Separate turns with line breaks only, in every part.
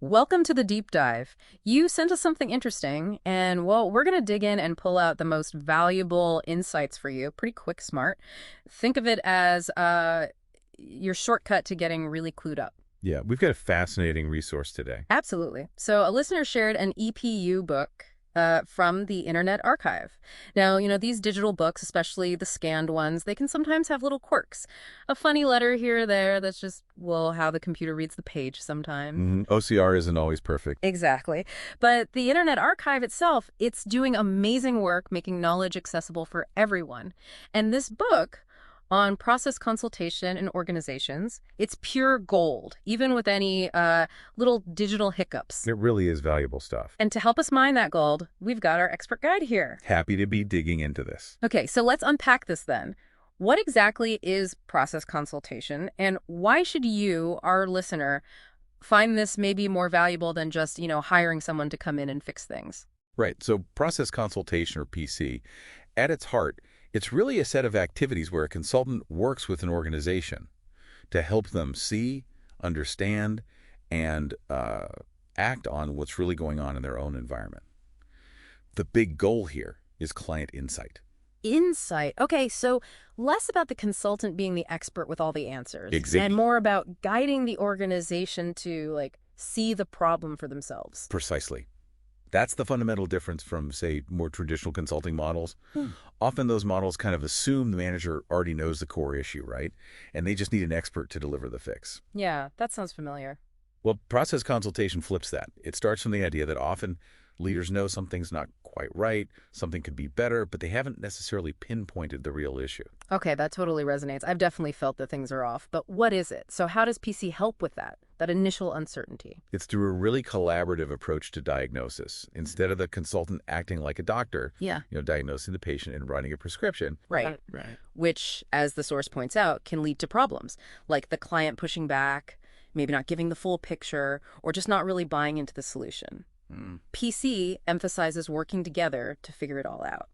Welcome to the deep dive. You sent us something interesting, and well, we're going to dig in and pull out the most valuable insights for you. Pretty quick, smart. Think of it as your shortcut to getting really clued up.
Yeah, we've got a fascinating resource today.
Absolutely. So, a listener shared an EPU book from the Internet Archive. Now, these digital books, especially the scanned ones, they can sometimes have little quirks. A funny letter here or there that's just, well, how the computer reads the page sometimes.
OCR isn't always perfect.
Exactly. But the Internet Archive itself, it's doing amazing work making knowledge accessible for everyone. And this book on process consultation in organizations, it's pure gold, even with any little digital hiccups.
It really is valuable stuff.
And to help us mine that gold, we've got our expert guide here.
Happy to be digging into this.
Okay, so let's unpack this then. What exactly is process consultation, and why should you, our listener, find this maybe more valuable than just, hiring someone to come in and fix things?
Right, so process consultation, or PC, at its heart, it's really a set of activities where a consultant works with an organization to help them see, understand, and act on what's really going on in their own environment. The big goal here is client insight.
Insight. Okay, so less about the consultant being the expert with all the answers.
Exactly.
And more about guiding the organization to, see the problem for themselves.
Precisely. That's the fundamental difference from, say, more traditional consulting models. Often those models kind of assume the manager already knows the core issue, right? And they just need an expert to deliver the fix.
Yeah, that sounds familiar.
Well, process consultation flips that. It starts from the idea that often leaders know something's not quite right, something could be better, but they haven't necessarily pinpointed the real issue.
Okay, that totally resonates. I've definitely felt that things are off. But what is it? So how does PC help with that initial uncertainty?
It's through a really collaborative approach to diagnosis. Instead of the consultant acting like a doctor,
Yeah.
Diagnosing the patient and writing a prescription.
Right. Which, as the source points out, can lead to problems, like the client pushing back, maybe not giving the full picture, or just not really buying into the solution. PC emphasizes working together to figure it all out.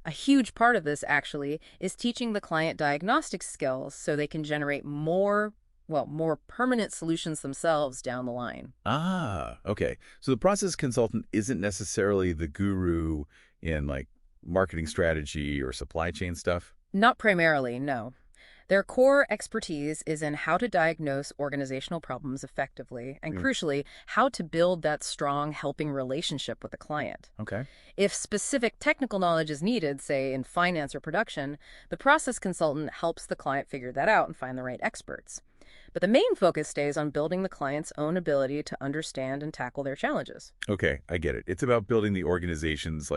A huge part of this, actually, is teaching the client diagnostic skills so they can generate more permanent solutions themselves down the line.
Ah, okay. So the process consultant isn't necessarily the guru in marketing strategy or supply chain stuff?
Not primarily, no. Their core expertise is in how to diagnose organizational problems effectively, and crucially, how to build that strong helping relationship with the client.
Okay.
If specific technical knowledge is needed, say in finance or production, the process consultant helps the client figure that out and find the right experts. But the main focus stays on building the client's own ability to understand and tackle their challenges.
Okay, I get it. It's about building the organization's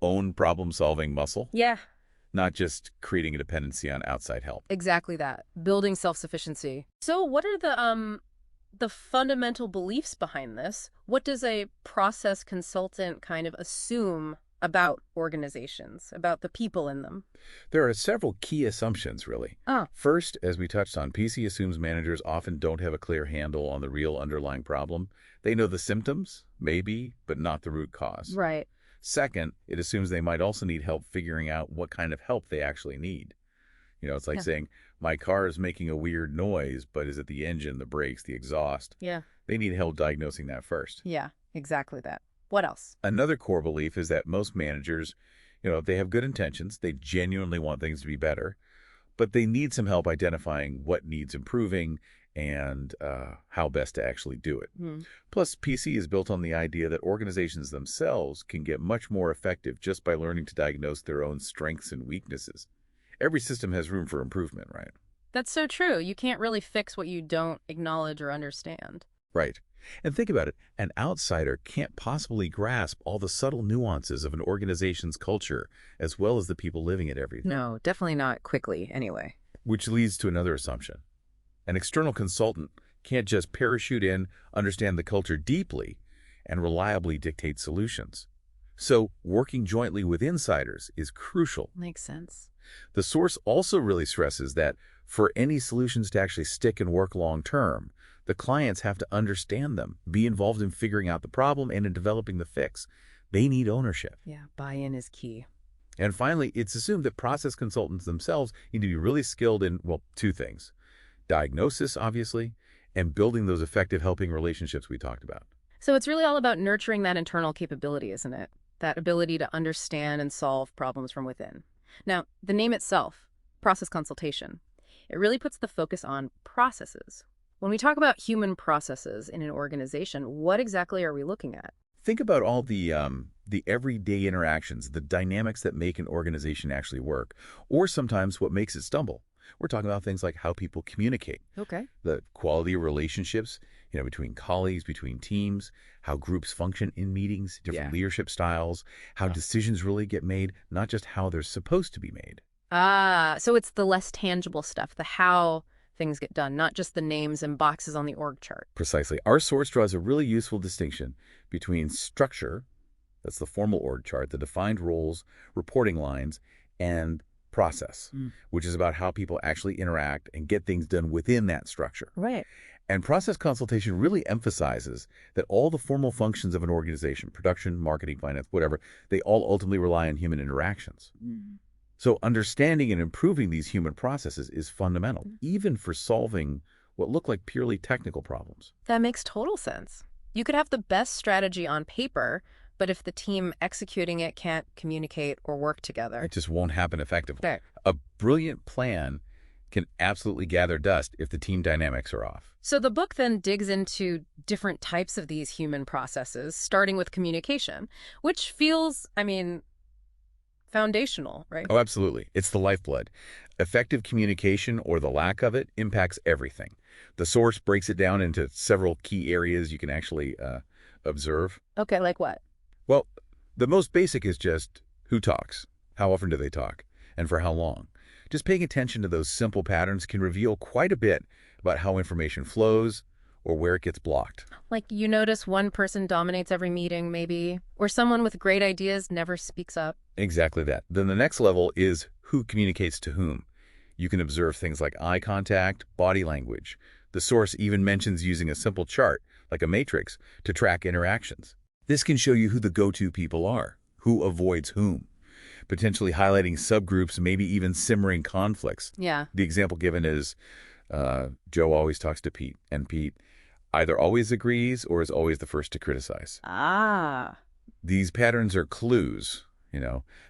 own problem-solving muscle,
Yeah,
not just creating a dependency on outside help.
exactly that. Building self-sufficiency. So what are the fundamental beliefs behind this? What does a process consultant kind of assume about organizations, about the people in them?
There are several key assumptions, really. First, as we touched on, PC assumes managers often don't have a clear handle on the real underlying problem. They know the symptoms, maybe, but not the root cause.
Right.
Second, it assumes they might also need help figuring out what kind of help they actually need. It's like saying, my car is making a weird noise, but is it the engine, the brakes, the exhaust?
Yeah.
They need help diagnosing that first.
Yeah, exactly that. What else?
Another core belief is that most managers, they have good intentions, they genuinely want things to be better, but they need some help identifying what needs improving and how best to actually do it. Plus, PC is built on the idea that organizations themselves can get much more effective just by learning to diagnose their own strengths and weaknesses. Every system has room for improvement, right?
That's so true. You can't really fix what you don't acknowledge or understand.
Right. And think about it. An outsider can't possibly grasp all the subtle nuances of an organization's culture, as well as the people living it every day.
No, definitely not quickly, anyway.
Which leads to another assumption. An external consultant can't just parachute in, understand the culture deeply, and reliably dictate solutions. So working jointly with insiders is crucial.
Makes sense.
The source also really stresses that for any solutions to actually stick and work long-term, the clients have to understand them, be involved in figuring out the problem and in developing the fix. They need ownership.
Yeah, buy-in is key.
And finally, it's assumed that process consultants themselves need to be really skilled in, two things. Diagnosis, obviously, and building those effective helping relationships we talked about.
So it's really all about nurturing that internal capability, isn't it? That ability to understand and solve problems from within. Now, the name itself, process consultation, it really puts the focus on processes. When we talk about human processes in an organization, what exactly are we looking at?
Think about all the everyday interactions, the dynamics that make an organization actually work, or sometimes what makes it stumble. We're talking about things like how people communicate,
Okay.
the quality of relationships, between colleagues, between teams, how groups function in meetings, different
Yeah.
leadership styles, how decisions really get made, not just how they're supposed to be made.
Ah, so it's the less tangible stuff, the how things get done, not just the names and boxes on the org chart.
Precisely. Our source draws a really useful distinction between structure, that's the formal org chart, the defined roles, reporting lines, and process, which is about how people actually interact and get things done within that structure.
Right.
And process consultation really emphasizes that all the formal functions of an organization, production, marketing, finance, whatever, they all ultimately rely on human interactions. So understanding and improving these human processes is fundamental, even for solving what look like purely technical problems.
That makes total sense. You could have the best strategy on paper, but if the team executing it can't communicate or work together.
It just won't happen effectively.
Okay.
A brilliant plan can absolutely gather dust if the team dynamics are off.
So the book then digs into different types of these human processes, starting with communication, which feels, foundational, right?
Oh, absolutely. It's the lifeblood. Effective communication, or the lack of it, impacts everything. The source breaks it down into several key areas you can actually observe.
Okay, like what?
Well, the most basic is just who talks, how often do they talk, and for how long. Just paying attention to those simple patterns can reveal quite a bit about how information flows or where it gets blocked.
Like you notice one person dominates every meeting, maybe, or someone with great ideas never speaks up.
Exactly that. Then the next level is who communicates to whom. You can observe things like eye contact, body language. The source even mentions using a simple chart, like a matrix, to track interactions. This can show you who the go-to people are, who avoids whom, potentially highlighting subgroups, maybe even simmering conflicts.
Yeah.
The example given is Joe always talks to Pete, and Pete either always agrees or is always the first to criticize.
Ah.
These patterns are clues.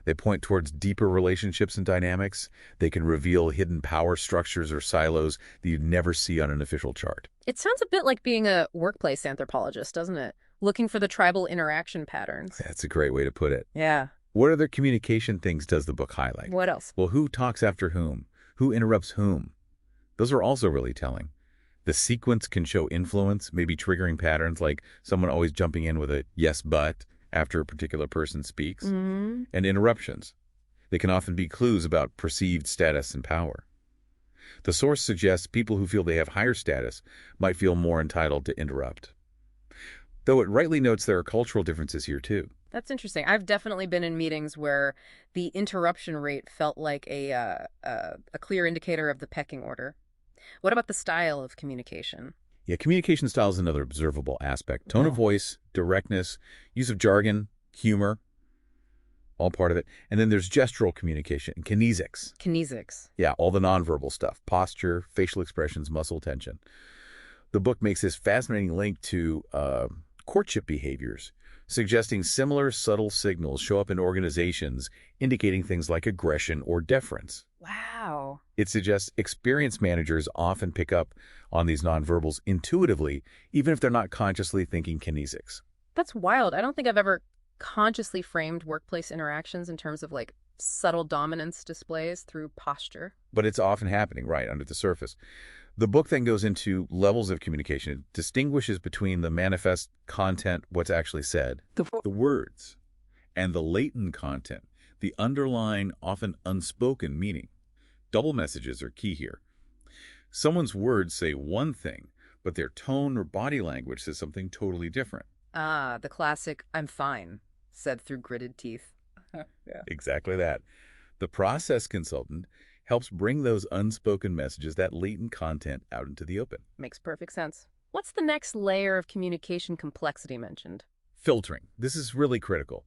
They point towards deeper relationships and dynamics. They can reveal hidden power structures or silos that you'd never see on an official chart.
It sounds a bit like being a workplace anthropologist, doesn't it? Looking for the tribal interaction patterns.
That's a great way to put it.
Yeah.
What other communication things does the book highlight?
What else?
Well, who talks after whom? Who interrupts whom? Those are also really telling. The sequence can show influence, maybe triggering patterns like someone always jumping in with a yes, but after a particular person speaks, and interruptions. They can often be clues about perceived status and power. The source suggests people who feel they have higher status might feel more entitled to interrupt. Though it rightly notes there are cultural differences here too.
That's interesting. I've definitely been in meetings where the interruption rate felt like a clear indicator of the pecking order. What about the style of communication?
Yeah, communication style is another observable aspect. Tone of voice, directness, use of jargon, humor, all part of it. And then there's gestural communication, kinesics.
Kinesics.
Yeah, all the nonverbal stuff, posture, facial expressions, muscle tension. The book makes this fascinating link to courtship behaviors, suggesting similar subtle signals show up in organizations indicating things like aggression or deference.
Wow.
It suggests experienced managers often pick up on these nonverbals intuitively, even if they're not consciously thinking kinesics.
That's wild. I don't think I've ever consciously framed workplace interactions in terms of like subtle dominance displays through posture.
But it's often happening right under the surface. The book then goes into levels of communication. It distinguishes between the manifest content, what's actually said, the words, and the latent content, the underlying, often unspoken meaning. Double messages are key here. Someone's words say one thing, but their tone or body language says something totally different.
Ah, the classic, I'm fine, said through gritted teeth.
Yeah. Exactly that. The process consultant helps bring those unspoken messages, that latent content, out into the open.
Makes perfect sense. What's the next layer of communication complexity mentioned?
Filtering. This is really critical.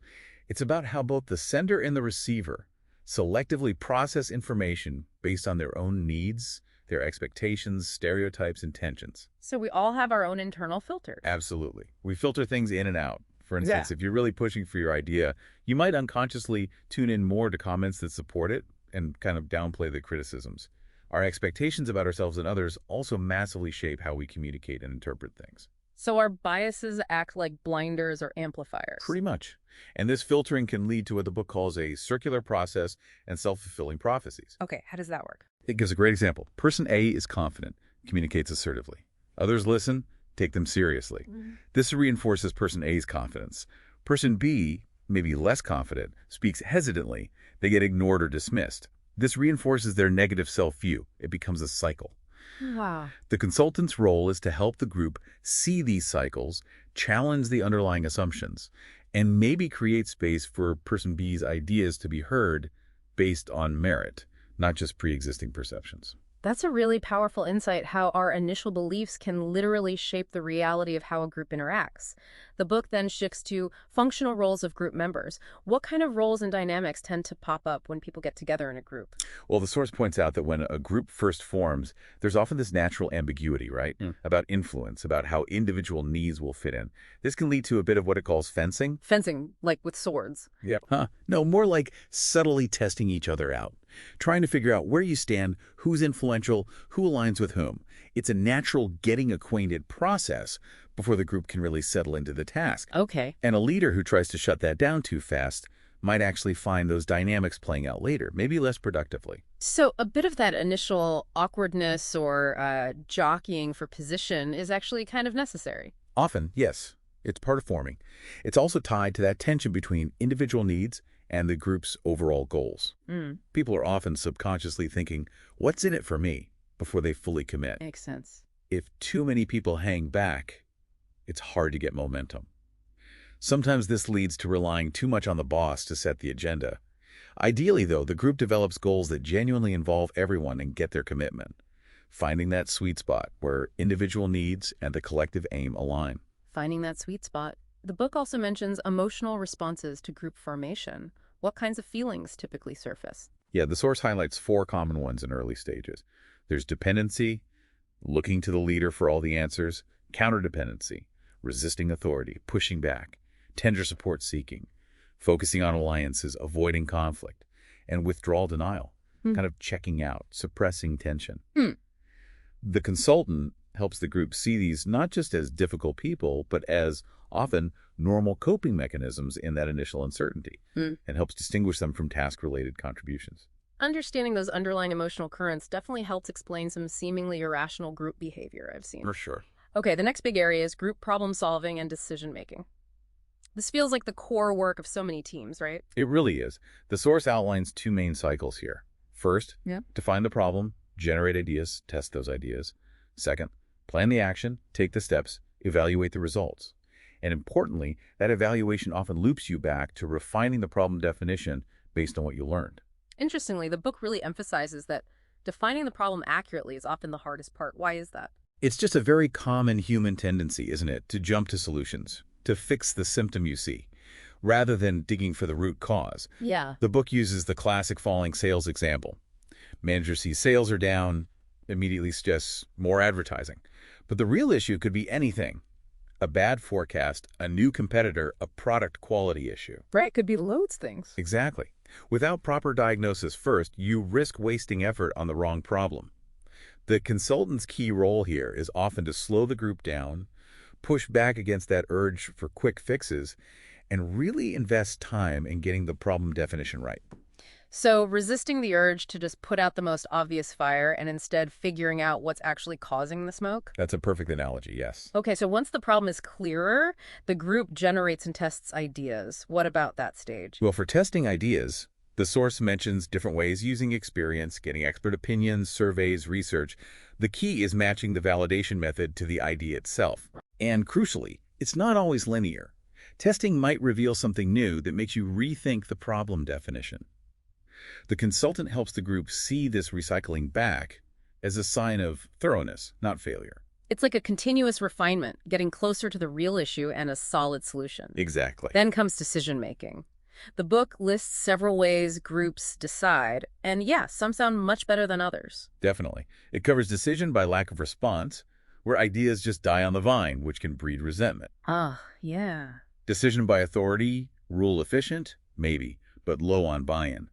It's about how both the sender and the receiver selectively process information based on their own needs, their expectations, stereotypes, and tensions.
So we all have our own internal filters.
Absolutely. We filter things in and out. For instance,
Yeah.
if you're really pushing for your idea, you might unconsciously tune in more to comments that support it and kind of downplay the criticisms. Our expectations about ourselves and others also massively shape how we communicate and interpret things.
So our biases act like blinders or amplifiers.
Pretty much. And this filtering can lead to what the book calls a circular process and self-fulfilling prophecies.
Okay, how does that work?
It gives a great example. Person A is confident, communicates assertively. Others listen, take them seriously. This reinforces person A's confidence. Person B, maybe less confident, speaks hesitantly. They get ignored or dismissed. This reinforces their negative self-view. It becomes a cycle.
Wow.
The consultant's role is to help the group see these cycles, challenge the underlying assumptions, and maybe create space for person B's ideas to be heard based on merit, not just pre-existing perceptions.
That's a really powerful insight, how our initial beliefs can literally shape the reality of how a group interacts. The book then shifts to functional roles of group members. What kind of roles and dynamics tend to pop up when people get together in a group?
Well, the source points out that when a group first forms, there's often this natural ambiguity, right? About influence, about how individual needs will fit in. This can lead to a bit of what it calls fencing.
Fencing, like with swords.
Yeah. No, more like subtly testing each other out. Trying to figure out where you stand, who's influential, who aligns with whom. It's a natural getting acquainted process before the group can really settle into the task.
Okay.
And a leader who tries to shut that down too fast might actually find those dynamics playing out later, maybe less productively.
So a bit of that initial awkwardness or jockeying for position is actually kind of necessary.
Often, yes, it's part of forming. It's also tied to that tension between individual needs and the group's overall goals. People are often subconsciously thinking, what's in it for me, before they fully commit.
Makes sense.
If too many people hang back, it's hard to get momentum. Sometimes this leads to relying too much on the boss to set the agenda. Ideally, though, the group develops goals that genuinely involve everyone and get their commitment, finding that sweet spot where individual needs and the collective aim align.
Finding that sweet spot. The book also mentions emotional responses to group formation. What kinds of feelings typically surface?
Yeah, the source highlights 4 common ones in early stages. There's dependency, looking to the leader for all the answers, counterdependency, resisting authority, pushing back, tender support seeking, focusing on alliances, avoiding conflict, and withdrawal denial, kind of checking out, suppressing tension. The consultant helps the group see these not just as difficult people, but as often normal coping mechanisms in that initial uncertainty, and helps distinguish them from task-related contributions.
Understanding those underlying emotional currents definitely helps explain some seemingly irrational group behavior I've seen.
For sure.
Okay, the next big area is group problem solving and decision making. This feels like the core work of so many teams, right?
It really is. The source outlines 2 main cycles here. First,
Yeah.
define the problem, generate ideas, test those ideas. Second, plan the action, take the steps, evaluate the results. And importantly, that evaluation often loops you back to refining the problem definition based on what you learned.
Interestingly, the book really emphasizes that defining the problem accurately is often the hardest part. Why is that?
It's just a very common human tendency, isn't it, to jump to solutions, to fix the symptom you see, rather than digging for the root cause.
Yeah.
The book uses the classic falling sales example. Manager sees sales are down, immediately suggests more advertising. But the real issue could be anything. A bad forecast, a new competitor, a product quality issue.
Right, could be loads things.
Exactly. Without proper diagnosis first, you risk wasting effort on the wrong problem. The consultant's key role here is often to slow the group down, push back against that urge for quick fixes, and really invest time in getting the problem definition right.
So resisting the urge to just put out the most obvious fire and instead figuring out what's actually causing the smoke?
That's a perfect analogy, yes.
Okay, so once the problem is clearer, the group generates and tests ideas. What about that stage?
Well, for testing ideas, the source mentions different ways using experience, getting expert opinions, surveys, research. The key is matching the validation method to the idea itself. And crucially, it's not always linear. Testing might reveal something new that makes you rethink the problem definition. The consultant helps the group see this recycling back as a sign of thoroughness, not failure.
It's like a continuous refinement, getting closer to the real issue and a solid solution.
Exactly.
Then comes decision-making. The book lists several ways groups decide, and yeah, some sound much better than others.
Definitely. It covers decision by lack of response, where ideas just die on the vine, which can breed resentment.
Ah, yeah.
Decision by authority, rule efficient? Maybe, but low on buy-in.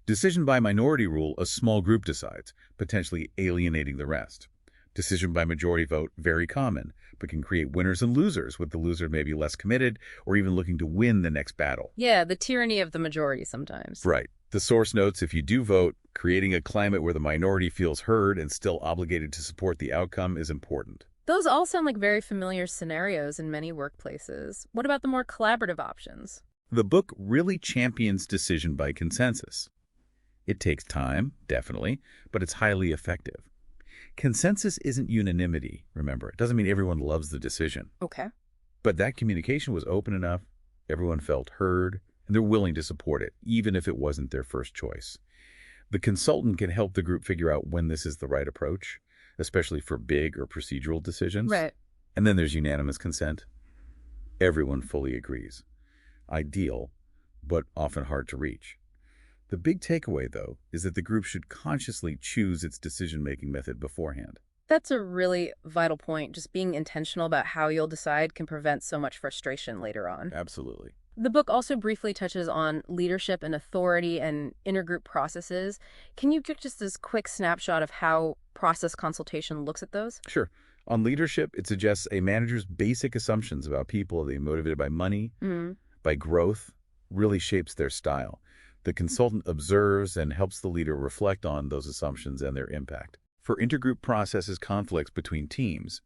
Decision by minority rule, a small group decides, potentially alienating the rest. Decision by majority vote, very common, but can create winners and losers, with the loser maybe less committed or even looking to win the next battle.
Yeah, the tyranny of the majority sometimes.
Right. The source notes if you do vote, creating a climate where the minority feels heard and still obligated to support the outcome is important.
Those all sound like very familiar scenarios in many workplaces. What about the more collaborative options?
The book really champions decision by consensus. It takes time, definitely, but it's highly effective. Consensus isn't unanimity, remember. It doesn't mean everyone loves the decision.
Okay.
But that communication was open enough, everyone felt heard, and they're willing to support it, even if it wasn't their first choice. The consultant can help the group figure out when this is the right approach, especially for big or procedural decisions.
Right.
And then there's unanimous consent. Everyone fully agrees. Ideal, but often hard to reach. The big takeaway, though, is that the group should consciously choose its decision-making method beforehand.
That's a really vital point. Just being intentional about how you'll decide can prevent so much frustration later on.
Absolutely.
The book also briefly touches on leadership and authority and intergroup processes. Can you give just this quick snapshot of how process consultation looks at those?
Sure. On leadership, it suggests a manager's basic assumptions about people. Are they motivated by money, by growth, really shapes their style. The consultant observes and helps the leader reflect on those assumptions and their impact. For intergroup processes conflicts between teams,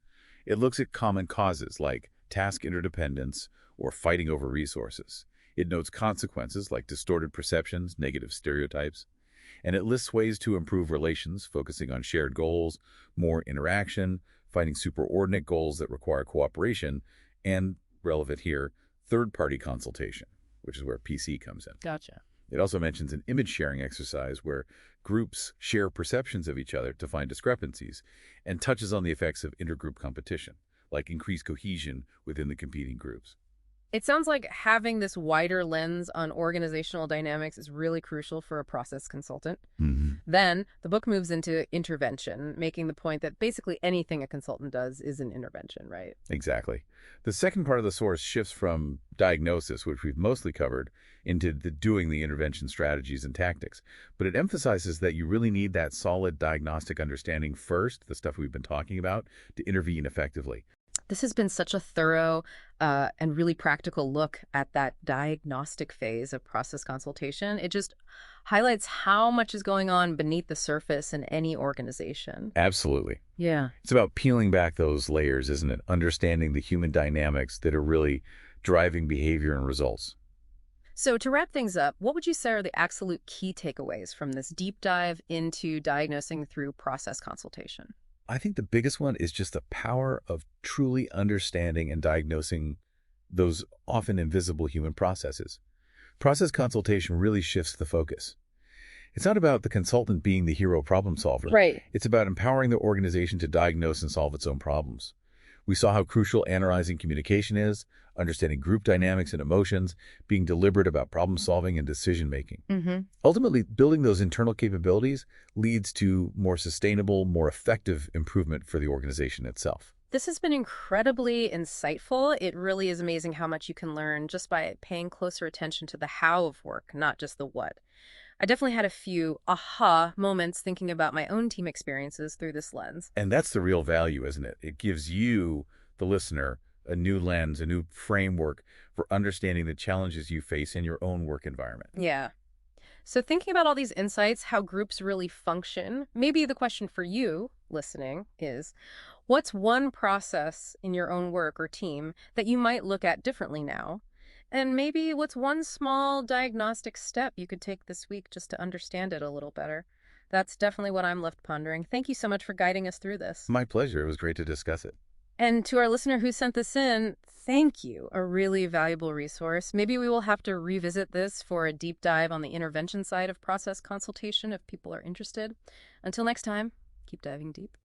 it looks at common causes like task interdependence or fighting over resources. It notes consequences like distorted perceptions, negative stereotypes, and it lists ways to improve relations, focusing on shared goals, more interaction, finding superordinate goals that require cooperation, and, relevant here, third-party consultation, which is where PC comes in.
Gotcha.
It also mentions an image-sharing exercise where groups share perceptions of each other to find discrepancies, and touches on the effects of intergroup competition, like increased cohesion within the competing groups.
It sounds like having this wider lens on organizational dynamics is really crucial for a process consultant. Then the book moves into intervention, making the point that basically anything a consultant does is an intervention, right?
Exactly. The second part of the source shifts from diagnosis, which we've mostly covered, into doing the intervention strategies and tactics. But it emphasizes that you really need that solid diagnostic understanding first, the stuff we've been talking about, to intervene effectively.
This has been such a thorough and really practical look at that diagnostic phase of process consultation. It just highlights how much is going on beneath the surface in any organization.
Absolutely.
Yeah.
It's about peeling back those layers, isn't it? Understanding the human dynamics that are really driving behavior and results.
So to wrap things up, what would you say are the absolute key takeaways from this deep dive into diagnosing through process consultation?
I think the biggest one is just the power of truly understanding and diagnosing those often invisible human processes. Process consultation really shifts the focus. It's not about the consultant being the hero problem solver.
Right.
It's about empowering the organization to diagnose and solve its own problems. We saw how crucial analyzing communication is, understanding group dynamics and emotions, being deliberate about problem solving and decision making. Ultimately, building those internal capabilities leads to more sustainable, more effective improvement for the organization itself.
This has been incredibly insightful. It really is amazing how much you can learn just by paying closer attention to the how of work, not just the what. I definitely had a few aha moments thinking about my own team experiences through this lens.
And that's the real value, isn't it? It gives you, the listener, a new lens, a new framework for understanding the challenges you face in your own work environment.
Yeah. So thinking about all these insights, how groups really function, maybe the question for you listening is, what's one process in your own work or team that you might look at differently now? And maybe what's one small diagnostic step you could take this week just to understand it a little better? That's definitely what I'm left pondering. Thank you so much for guiding us through this.
My pleasure. It was great to discuss it.
And to our listener who sent this in, thank you. A really valuable resource. Maybe we will have to revisit this for a deep dive on the intervention side of process consultation if people are interested. Until next time, keep diving deep.